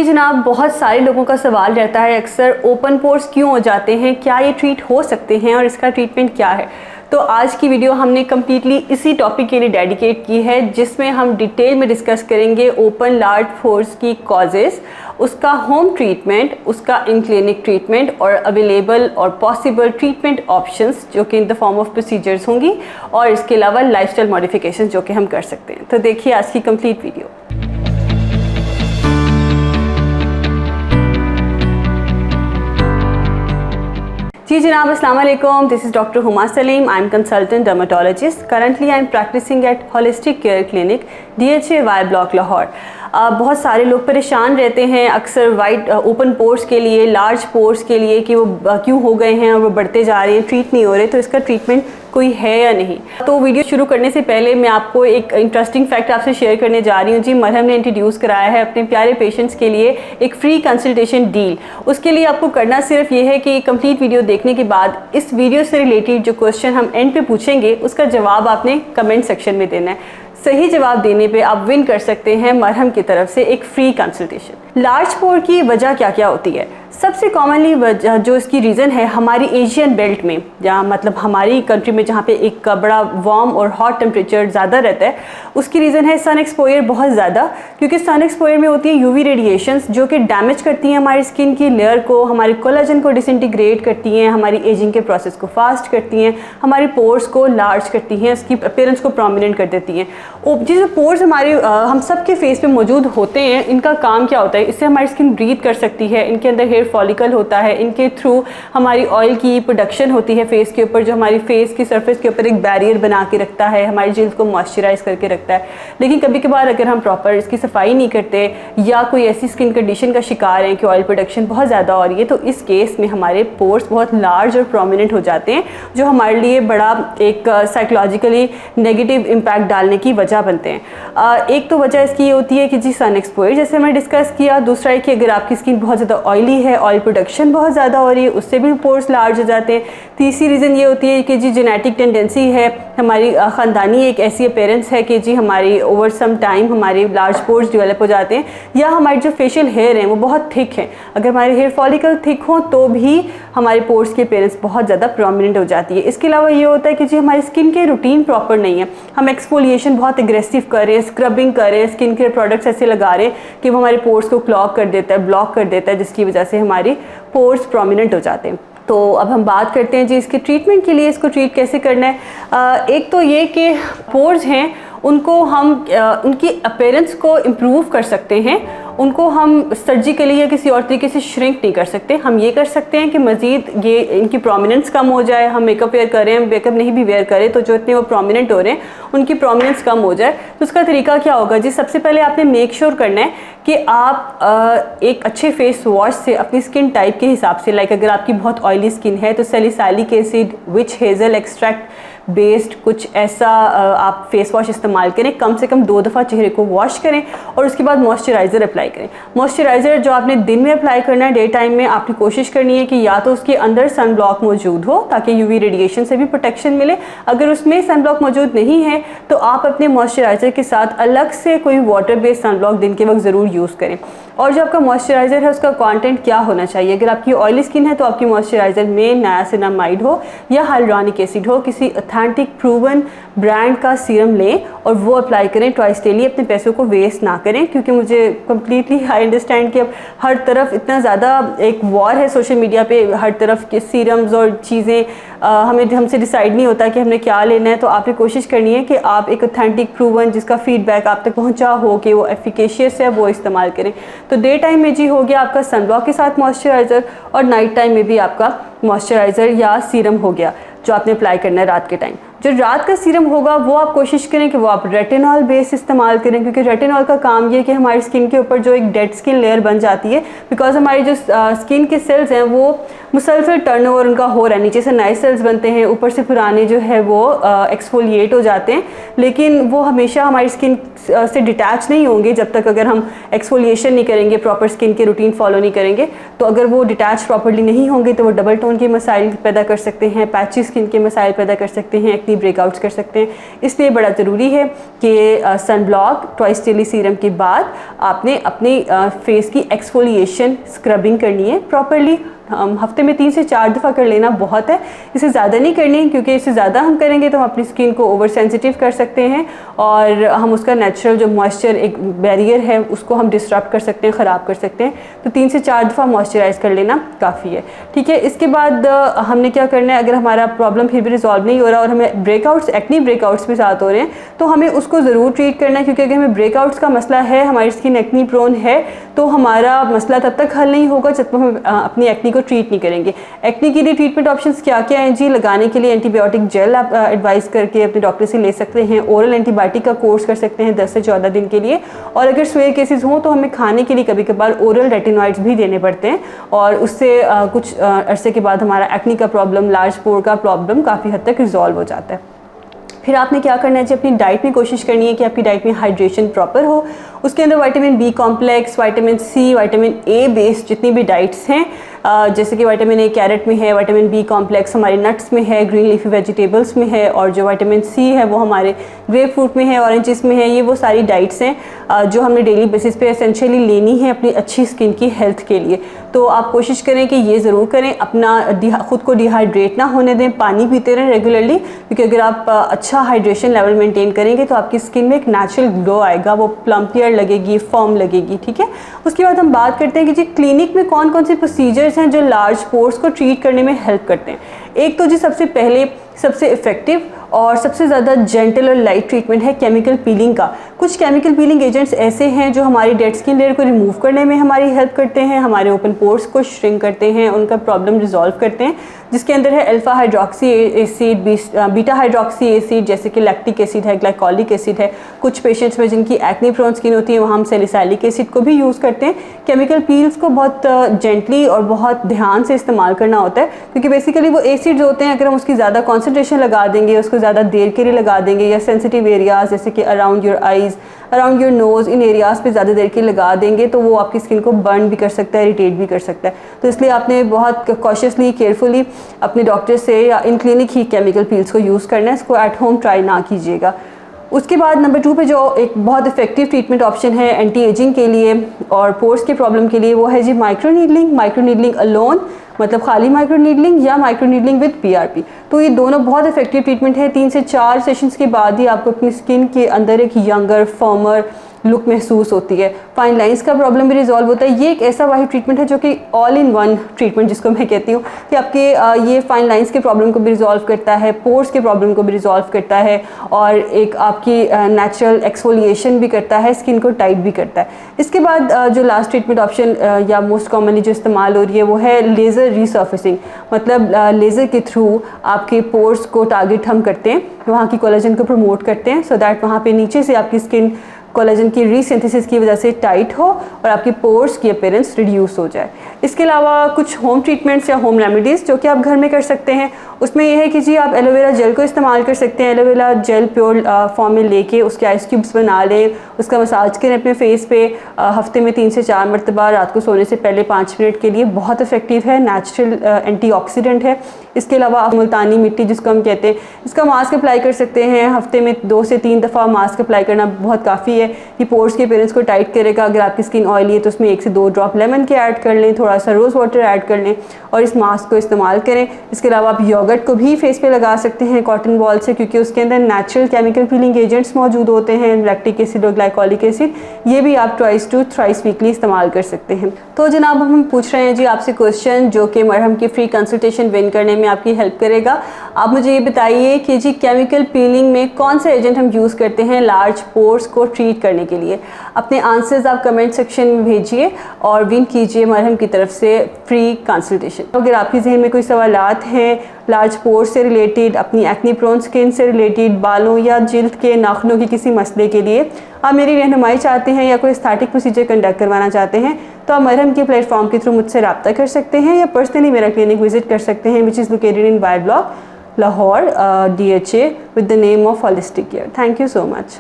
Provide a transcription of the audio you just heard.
जी जनाब, बहुत सारे लोगों का सवाल रहता है अक्सर ओपन पोर्स क्यों हो जाते हैं, क्या ये ट्रीट हो सकते हैं और इसका ट्रीटमेंट क्या है। तो आज की वीडियो हमने कम्प्लीटली इसी टॉपिक के लिए डेडिकेट की है, जिसमें हम डिटेल में डिस्कस करेंगे ओपन लार्ज पोर्स की कॉजेज़, उसका होम ट्रीटमेंट, उसका इन क्लिनिक ट्रीटमेंट और अवेलेबल और पॉसिबल ट्रीटमेंट ऑप्शंस जो कि in the form of procedures होंगी, और इसके अलावा लाइफस्टाइल मॉडिफिकेशन जो कि हम कर सकते हैं। तो देखिए आज की कंप्लीट वीडियो। जी जनाब, अस्सलाम वालेकुम। This is doctor Huma Saleem. I am consultant dermatologist. Currently I am practising at holistic care clinic DHA Y block Lahore. बहुत सारे लोग परेशान रहते हैं अक्सर वाइट ओपन पोर्स के लिए, लार्ज पोर्स के लिए, कि वो क्यों हो गए हैं और वो बढ़ते जा रहे हैं, ट्रीट नहीं हो रहे, तो इसका ट्रीटमेंट कोई है या नहीं। तो वीडियो शुरू करने से पहले मैं आपको एक इंटरेस्टिंग फैक्ट आपसे शेयर करने जा रही हूँ। जी, मरहम ने इंट्रोड्यूस कराया है अपने प्यारे पेशेंट्स के लिए एक फ्री कंसल्टेशन डील। उसके लिए आपको करना सिर्फ ये है कि कंप्लीट वीडियो देखने के बाद इस वीडियो से रिलेटेड जो क्वेश्चन हम एंड पे पूछेंगे उसका जवाब आपने कमेंट सेक्शन में देना है। सही जवाब देने पे आप विन कर सकते हैं मरहम की तरफ से एक फ्री कंसल्टेशन। लार्ज पोर की वजह क्या क्या होती है? सबसे कॉमनली वजह जो इसकी रीज़न है, हमारी एशियन बेल्ट में, जहाँ मतलब हमारी कंट्री में जहाँ पे एक बड़ा वार्म और हॉट टेम्परेचर ज़्यादा रहता है, उसकी रीज़न है सन एक्सपोजर बहुत ज़्यादा। क्योंकि सन एक्सपोजर में होती है यूवी रेडिएशंस जो कि डैमेज करती हैं हमारी स्किन की लेयर को, हमारे कोलाजन को डिसइंटीग्रेट करती हैं, हमारी एजिंग के प्रोसेस को फास्ट करती हैं, हमारी पोर्स को लार्ज करती हैं, उसकी अपीयरेंस को प्रोमिनेंट कर देती हैं। जो पोर्स हमारे हम सब के फेस पे मौजूद होते हैं, इनका काम क्या होता है? इससे हमारी स्किन ब्रीथ कर सकती है, इनके अंदर हेयर फॉलिकल होता है, इनके थ्रू हमारी ऑयल की प्रोडक्शन होती है फेस के ऊपर, जो हमारी फेस की सरफेस के ऊपर एक बैरियर बना के रखता है, हमारी जिल्द को मॉइस्चराइज करके रखता है। लेकिन कभी कभार अगर हम प्रॉपर इसकी सफाई नहीं करते या कोई ऐसी स्किन कंडीशन का शिकार है कि ऑयल प्रोडक्शन बहुत ज़्यादा हो रही है, तो इस केस में हमारे पोर्स बहुत लार्ज और प्रोमिनेंट हो जाते हैं, जो हमारे लिए बड़ा एक साइकोलॉजिकली नेगेटिव इम्पैक्ट डालने की वजह बनते हैं। एक तो वजह इसकी ये होती है कि जी सन एक्सपोजर, जैसे मैंने डिस्कस किया। दूसरा है कि अगर आपकी स्किन बहुत ज़्यादा ऑयली है, ऑयल प्रोडक्शन बहुत ज़्यादा हो रही है, उससे भी पोर्स लार्ज हो जाते हैं। तीसरी रीज़न ये होती है कि जी जेनेटिक टेंडेंसी है, हमारी ख़ानदानी एक ऐसी अपीयरेंस है कि जी हमारी ओवर सम टाइम हमारे लार्ज पोर्स डेवलप हो जाते हैं, या हमारी जो फेशियल हेयर हैं वो बहुत थिक हैं। अगर हमारे हेयर फॉलिकल थिक हों तो भी हमारे पोर्स की अपीयरेंस बहुत ज़्यादा प्रोमिनेंट हो जाती है। इसके अलावा ये होता है कि जी हमारी स्किन के रूटीन प्रॉपर नहीं है, हम एक्सफोलिएशन बहुत एग्रेसिव कर रहे हैं, स्क्रबिंग कर रहे हैं, स्किन केयर प्रोडक्ट्स ऐसे लगा रहे हैं कि वो हमारे पोर्स को क्लॉग कर देता है, ब्लॉक कर देता है, जिसकी वजह से हमारे पोर्स प्रोमिनेंट हो जाते हैं। तो अब हम बात करते हैं जी इसके ट्रीटमेंट के लिए, इसको ट्रीट कैसे करना है। एक तो ये कि पोर्स हैं उनको हम उनकी अपीयरेंस को इम्प्रूव कर सकते हैं, उनको हम सर्जिकली या किसी और तरीके से श्रिंक नहीं कर सकते। हम ये कर सकते हैं कि मज़ीद ये इनकी प्रोमिनेंस कम हो जाए, हम मेकअप वेयर करें, मेकअप नहीं भी वेयर करें तो जो इतने वो प्रोमिनेंट हो रहे हैं उनकी प्रोमिनेंस कम हो जाए। तो उसका तरीका क्या होगा जी? सबसे पहले आपने मेक श्योर करना है कि आप एक अच्छे फेस वॉश से अपनी स्किन टाइप के हिसाब से, लाइक अगर आपकी बहुत ऑयली स्किन है तो salicylic acid, witch hazel extract based कुछ ऐसा आप फेस वॉश इस्तेमाल करें। कम से कम 2 दफ़ा चेहरे को वॉश करें और उसके बाद मॉइस्चराइज़र अप्लाई करें। मॉइस्चराइज़र जो आपने दिन में अप्लाई करना है, डे टाइम में, आपकी कोशिश करनी है कि या तो उसके अंदर सन ब्लॉक मौजूद हो ताकि यूवी रेडिएशन से भी प्रोटेक्शन मिले। अगर उसमें सन ब्लॉक मौजूद नहीं है तो आप अपने मॉइस्चराइज़र के साथ अलग से कोई वाटर बेस्ड सन ब्लॉक दिन के वक्त ज़रूर यूज़ करें। और जो आपका मॉइस्चराइज़र है उसका कंटेंट क्या होना चाहिए? अगर आपकी ऑयली स्किन है तो आपकी मॉइस्चराइज़र में नायासिनामाइड हो या हाइलुरोनिक एसिड हो, किसी ऑथेंटिक प्रूवन ब्रांड का सीरम लें और वो अप्लाई करें ट्वाइस डेली। अपने पैसों को वेस्ट ना करें, क्योंकि मुझे कम्प्लीटली आई अंडरस्टैंड कि अब हर तरफ इतना ज़्यादा एक वॉर है सोशल मीडिया पे, हर तरफ के सीरम्स और चीज़ें हमसे डिसाइड नहीं होता कि हमने क्या लेना है। तो आपने कोशिश करनी है कि आप एक ऑथेंटिक प्रूवन जिसका फीडबैक आप तक पहुँचा हो कि वो एफिकेशियस है, वो इस्तेमाल करें। तो डे टाइम में जी हो गया आपका सनब्लॉक के साथ मॉइस्चराइज़र, और नाइट टाइम में भी आपका मॉइस्चराइज़र या सीरम हो गया जो आपने अप्लाई करना है रात के टाइम। जो रात का सीरम होगा वो आप कोशिश करें कि वो आप रेटिनॉल बेस इस्तेमाल करें, क्योंकि रेटिनॉल का काम ये है कि हमारी स्किन के ऊपर जो एक डेड स्किन लेयर बन जाती है, बिकॉज हमारी जो स्किन के सेल्स हैं वो मुसलसल टर्नओवर उनका हो रहा है, नीचे से नए सेल्स बनते हैं, ऊपर से पुराने जो है वो एक्सफोलिएट हो जाते हैं, लेकिन वो हमेशा हमारी स्किन से डिटैच नहीं होंगे जब तक अगर हम एक्सफोलिएशन नहीं करेंगे, प्रॉपर स्किन के रूटीन फॉलो नहीं करेंगे। तो अगर वो डिटैच प्रॉपरली नहीं होंगे तो वो डबल टोन के मसाइल पैदा कर सकते हैं, पैची स्किन के मसाइल पैदा कर सकते हैं, एक्नी ब्रेकआउट्स कर सकते हैं। इसलिए बड़ा ज़रूरी है कि sun block twice daily serum के बाद आपने अपने फेस की एक्सफोलिएशन स्क्रबिंग करनी है प्रॉपरली। हफ्ते में 3 से 4 दफ़ा कर लेना बहुत है, इससे ज़्यादा नहीं करनी, क्योंकि इससे ज़्यादा हम करेंगे तो हम अपनी स्किन को ओवर सेंसिटिव कर सकते हैं और हम उसका नेचुरल जो मॉइस्चर एक बैरियर है उसको हम डिस्टर्ब कर सकते हैं, ख़राब कर सकते हैं। तो 3 से 4 दफ़ा मॉइस्चराइज़ कर लेना काफ़ी है, ठीक है। इसके बाद हमने क्या करना है, अगर हमारा प्रॉब्लम फिर भी रिजॉल्व नहीं हो रहा और हमें ब्रेकआउट्स, एक्नी ब्रेकआउट्स भी साथ हो रहे हैं, तो हमें उसको ज़रूर ट्रीट करना है, क्योंकि अगर हमें ब्रेकआउट्स का मसला है, हमारी स्किन एक्नी प्रोन है, तो हमारा मसला तब तक हल नहीं होगा जब तक हम अपनी एक्नी को ट्रीट नहीं करेंगे। एक्नी के लिए ट्रीटमेंट ऑप्शंस क्या क्या हैं जी? लगाने के लिए एंटीबायोटिक जेल आप एडवाइस करके अपने डॉक्टर से ले सकते हैं, ओरल एंटीबायोटिक का कोर्स कर सकते हैं 10 से 14 दिन के लिए, और अगर स्वेयर केसेस हों तो हमें खाने के लिए कभी कभार ओरल रेटिनॉइड्स भी देने पड़ते हैं, और उससे कुछ अरसे के बाद हमारा एक्नी का प्रॉब्लम, लार्ज पोर का प्रॉब्लम काफ़ी हद तक रिजॉल्व हो जाता है। फिर आपने क्या करना है जी, अपनी डाइट में कोशिश करनी है कि आपकी डाइट में हाइड्रेशन प्रॉपर हो। उसके अंदर vitamin B complex, vitamin C, vitamin A based जितनी भी डाइट्स हैं, जैसे कि विटामिन ए कैरेट में है, विटामिन बी कॉम्प्लेक्स हमारे नट्स में है, ग्रीन लीफी वेजिटेबल्स में है, और जो विटामिन सी है वो हमारे ग्रेप फ्रूट में है, ऑरेंजेस में है। ये वो सारी डाइट्स हैं जो हमने डेली बेसिस पे एसेंशियली लेनी है अपनी अच्छी स्किन की हेल्थ के लिए। तो आप कोशिश करें कि ये ज़रूर करें, अपना खुद को डिहाइड्रेट ना होने दें, पानी पीते रहें रेगुलरली, क्योंकि अगर आप अच्छा हाइड्रेशन लेवल मेंटेन करेंगे तो आपकी स्किन में एक नेचुरल ग्लो आएगा, वो प्लम्पियर लगेगी, फर्म लगेगी, ठीक है। उसके बाद हम बात करते हैं कि जी क्लिनिक में कौन कौन से प्रोसीजर्स हैं जो लार्ज पोर्स को ट्रीट करने में हेल्प करते हैं। एक तो जी सबसे पहले सबसे इफ़ेक्टिव और सबसे ज़्यादा जेंटल और लाइट ट्रीटमेंट है केमिकल पीलिंग का। कुछ केमिकल पीलिंग एजेंट्स ऐसे हैं जो हमारी डेड स्किन लेयर को रिमूव करने में हमारी हेल्प करते हैं, हमारे ओपन पोर्स को श्रिंक करते हैं, उनका प्रॉब्लम रिजॉल्व करते हैं, जिसके अंदर है alpha hydroxy acid, beta hydroxy acid, जैसे कि लैक्टिक एसिड है, ग्लाइकोलिक एसिड है। कुछ पेशेंट्स में जिनकी एक्नी प्रोन स्किन होती है वहाँ हम सैलिसाइलिक एसिड को भी यूज़ करते हैं। केमिकल पील्स को बहुत जेंटली और बहुत ध्यान से इस्तेमाल करना होता है, क्योंकि बेसिकली वो एसिड्स होते हैं, अगर हम उसकी ज़्यादा कॉन्सेंट्रेशन लगा देंगे, उसको ज़्यादा देर के लिए लगा देंगे, या सेंसिटिव एरियाज जैसे कि around your eyes, around your nose, in areas पे ज़्यादा देर के लगा देंगे तो वो आपकी स्किन को बर्न भी कर सकता है, इरिटेट भी कर सकता है। तो इसलिए आपने बहुत कॉशियसली, केयरफुली अपने डॉक्टर से या in clinic he chemical peels को यूज़ करना है, इसको एट होम ट्राई ना कीजिएगा। उसके बाद नंबर 2 पे जो एक बहुत इफेक्टिव ट्रीटमेंट ऑप्शन है एंटी एजिंग के लिए और पोर्स के प्रॉब्लम के लिए, वो है जी micro needling. Micro needling alone, मतलब खाली माइक्रो नीडलिंग, या माइक्रो नीडलिंग विद पीआरपी। तो ये दोनों बहुत इफेक्टिव ट्रीटमेंट है। 3 से 4 सेशंस के बाद ही आपको अपनी स्किन के अंदर एक यंगर, फर्मर लुक महसूस होती है। फाइन लाइंस का प्रॉब्लम भी रिजॉल्व होता है। ये एक ऐसा वाहिद ट्रीटमेंट है जो कि ऑल इन वन ट्रीटमेंट जिसको मैं कहती हूँ, कि आपके ये फाइन लाइंस के प्रॉब्लम को भी रिजॉल्व करता है, पोर्स के प्रॉब्लम को भी रिजॉल्व करता है, और एक आपकी नेचुरल एक्सफोलिएशन भी करता है, स्किन को टाइट भी करता है। इसके बाद जो लास्ट ट्रीटमेंट ऑप्शन या मोस्ट कॉमनली जो इस्तेमाल हो रही है वो है लेज़र रीसर्फेसिंग। मतलब लेज़र के थ्रू आपके पोर्स को टारगेट हम करते हैं, वहाँ की कोलेजन को प्रमोट करते हैं, सो दैट वहाँ पे नीचे से आपकी स्किन कोलेजन की रीसिंथेसिस की वजह से टाइट हो और आपकी पोर्स की अपीयरेंस रिड्यूस हो जाए। इसके अलावा कुछ होम ट्रीटमेंट्स या होम रेमेडीज़ जो कि आप घर में कर सकते हैं, उसमें यह है कि जी आप एलोवेरा जेल को इस्तेमाल कर सकते हैं। एलोवेरा जेल प्योर फॉर्म में लेके उसके आइस क्यूब्स बना लें, उसका मसाज करें अपने फेस पे हफ्ते में 3 से 4 मरतबा, रात को सोने से पहले 5 मिनट के लिए। बहुत इफेक्टिव है, नेचुरल एंटीऑक्सीडेंट है। इसके अलावा आप मुल्तानी मिट्टी जिसको हम कहते हैं, इसका मास्क अप्लाई कर सकते हैं। हफ्ते में 2 से 3 दफ़ा मास्क अप्लाई करना बहुत काफ़ी है। ये पोर्स के अपीयरेंस को टाइट करेगा। अगर आपकी स्किन ऑयली है तो उसमें 1 से 2 ड्रॉप लेमन के ऐड कर लें, थोड़ा सा रोज़ वाटर ऐड कर लें और इस मास्क को इस्तेमाल करें। इसके अलावा आप योगर्ट को भी फेस पे लगा सकते हैं कॉटन बॉल से, क्योंकि उसके अंदर नेचुरल केमिकल पीलिंग एजेंट्स मौजूद होते हैं, लैक्टिक एसिड और ग्लाइकोलिक एसिड। ये भी आप ट्वाइस टू थ्राइस वीकली इस्तेमाल कर सकते हैं। तो जनाब हम पूछ रहे हैं जी आपसे क्वेश्चन जो कि मरहम की फ्री कंसल्टेशन विन करने में आपकी हेल्प करेगा। आप मुझे ये बताइए कि जी केमिकल पीलिंग में कौन से एजेंट हम यूज़ करते हैं लार्ज पोर्स को ट्रीट करने के लिए। अपने आंसर्स आप कमेंट सेक्शन में भेजिए और विन कीजिए मरहम की तरफ से फ्री कंसल्टेशन। तो अगर आपके जहन में कोई सवालात हैं लार्ज पोर्स से रिलेटेड, अपनी एक्नी प्रोन स्किन से रिलेटेड, बालों या जिल्द के नाखूनों के किसी मसले के लिए आप मेरी रहनुमाई चाहते हैं या कोई एस्थेटिक प्रोसीजर कंडक्ट करवाना चाहते हैं, तो आप मरहम के प्लेटफॉर्म के थ्रू मुझसे रब्ता कर सकते हैं या पर्सनली मेरा क्लिनिक विजिट कर सकते हैं, which is located in Y block Lahore, DHA, with the name of Holistic Care. Thank you so much.